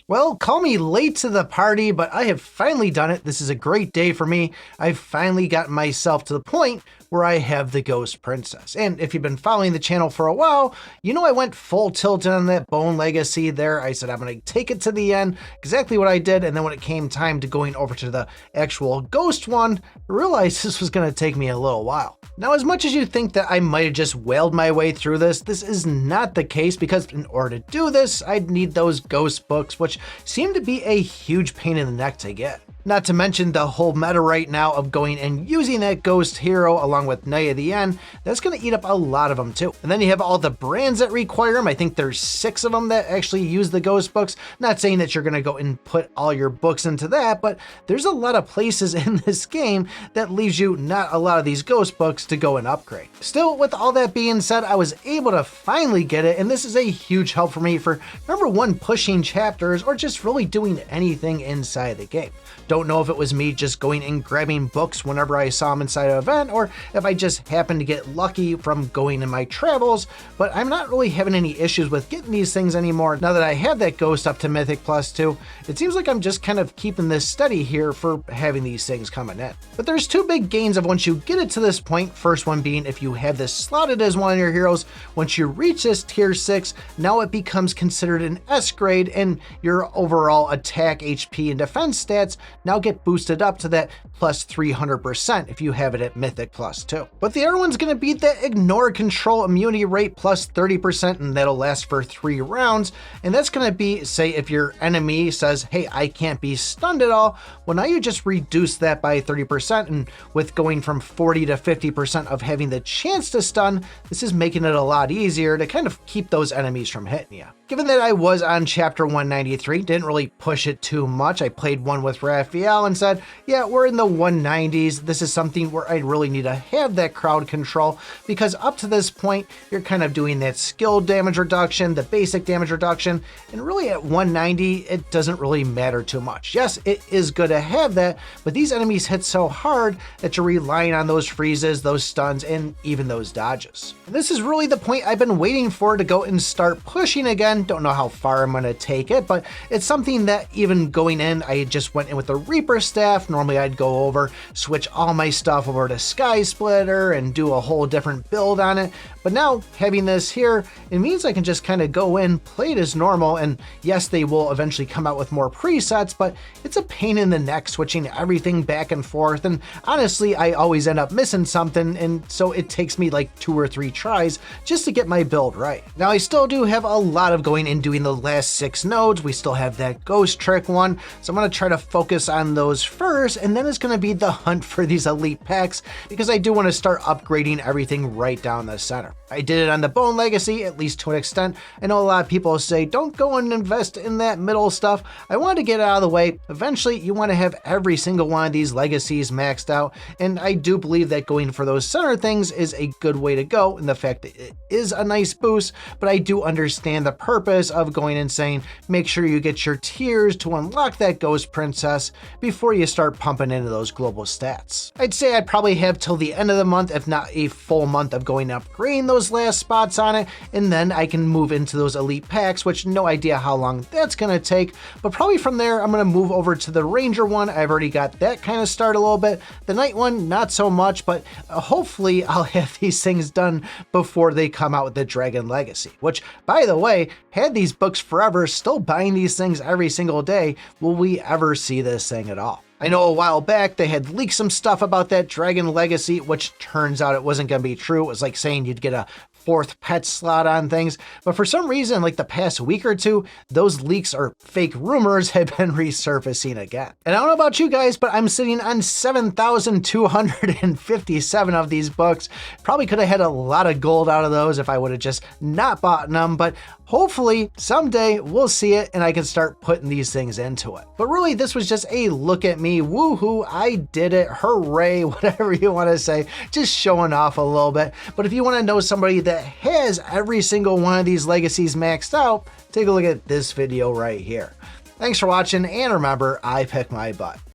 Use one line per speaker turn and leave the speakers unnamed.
Well, call me late to the party, but I have finally done it. This is a great day for me. I've finally gotten myself to the point where I have the Ghost Princess. And if you've been following the channel for a while, you know I went full tilt on that Bone Legacy there. I said I'm going to take it to the end, exactly what I did. And then when it came time to going over to the actual Ghost one, I realized this was going to take me a little while. Now, as much as you think that I might have just wailed my way through this is not the case, because in order to do this, I'd need those ghost books, which seem to be a huge pain in the neck to get. Not to mention the whole meta right now of going and using that ghost hero along with Knight of the End. That's going to eat up a lot of them too. And then you have all the brands that require them. I think there's 6 of them that actually use the ghost books. Not saying that you're going to go and put all your books into that, but there's a lot of places in this game that leaves you not a lot of these ghost books to go and upgrade. Still, with all that being said, I was able to finally get it, and this is a huge help for me for number 1, pushing chapters or just really doing anything inside the game. Don't know if it was me just going and grabbing books whenever I saw them inside an event, or if I just happened to get lucky from going in my travels, but I'm not really having any issues with getting these things anymore. Now that I have that ghost up to Mythic Plus 2, it seems like I'm just kind of keeping this steady here for having these things coming in. But there's 2 big gains of once you get it to this point. First one being if you have this slotted as one of your heroes, once you reach this tier 6, now it becomes considered an S grade, and your overall attack, HP, and defense stats now get boosted up to that plus 300% if you have it at Mythic Plus 2. But the other one's going to be the ignore control immunity rate plus 30%, and that'll last for 3 rounds. And that's going to be, say, if your enemy says, hey, I can't be stunned at all, well, now you just reduce that by 30%, and with going from 40 to 50% of having the chance to stun, this is making it a lot easier to kind of keep those enemies from hitting you. Given that I was on chapter 193, didn't really push it too much. I played one with Raphael and said, yeah, we're in the 190s. This is something where I really need to have that crowd control, because up to this point, you're kind of doing that skill damage reduction, the basic damage reduction, and really at 190, it doesn't really matter too much. Yes, it is good to have that, but these enemies hit so hard that you're relying on those freezes, those stuns, and even those dodges. And this is really the point I've been waiting for to go and start pushing again. Don't know how far I'm going to take it, but it's something that even going in, I just went in with the Reaper staff. Normally I'd go over, switch all my stuff over to Sky Splitter and do a whole different build on it. But now having this here, it means I can just kind of go in, play it as normal, and yes, they will eventually come out with more presets, but it's a pain in the neck switching everything back and forth, and honestly, I always end up missing something, and so it takes me like 2 or 3 tries just to get my build right. Now, I still do have a lot of going and doing the last 6 nodes. We still have that ghost trick one, so I'm going to try to focus on those first, and then it's going to be the hunt for these elite packs, because I do want to start upgrading everything right down the center. I did it on the Bone Legacy, at least to an extent. I know a lot of people say, don't go and invest in that middle stuff. I wanted to get it out of the way. Eventually, you want to have every single one of these legacies maxed out, and I do believe that going for those center things is a good way to go, and the fact that it is a nice boost, but I do understand the purpose of going and saying, make sure you get your tiers to unlock that Ghost Princess before you start pumping into those global stats. I'd say I'd probably have till the end of the month, if not a full month, of going and upgrading those last spots on it, and then I can move into those elite packs, which no idea how long that's going to take, but probably from there I'm going to move over to the Ranger one. I've already got that kind of started a little bit. The Knight one, not so much, but hopefully I'll have these things done before they come out with the Dragon Legacy, which, by the way, had these books forever, still buying these things every single day. Will we ever see this thing at all? I know a while back they had leaked some stuff about that Dragon Legacy, which turns out it wasn't going to be true. It was like saying you'd get a 4th pet slot on things, but for some reason, like the past week or two, those leaks or fake rumors have been resurfacing again. And I don't know about you guys, but I'm sitting on 7,257 of these books. Probably could have had a lot of gold out of those if I would have just not bought them, but hopefully someday we'll see it and I can start putting these things into it. But really, this was just a look at me, woohoo, I did it, hooray, whatever you want to say, just showing off a little bit. But if you want to know somebody that has every single one of these legacies maxed out, take a look at this video right here. Thanks for watching, and remember, I pick my butt.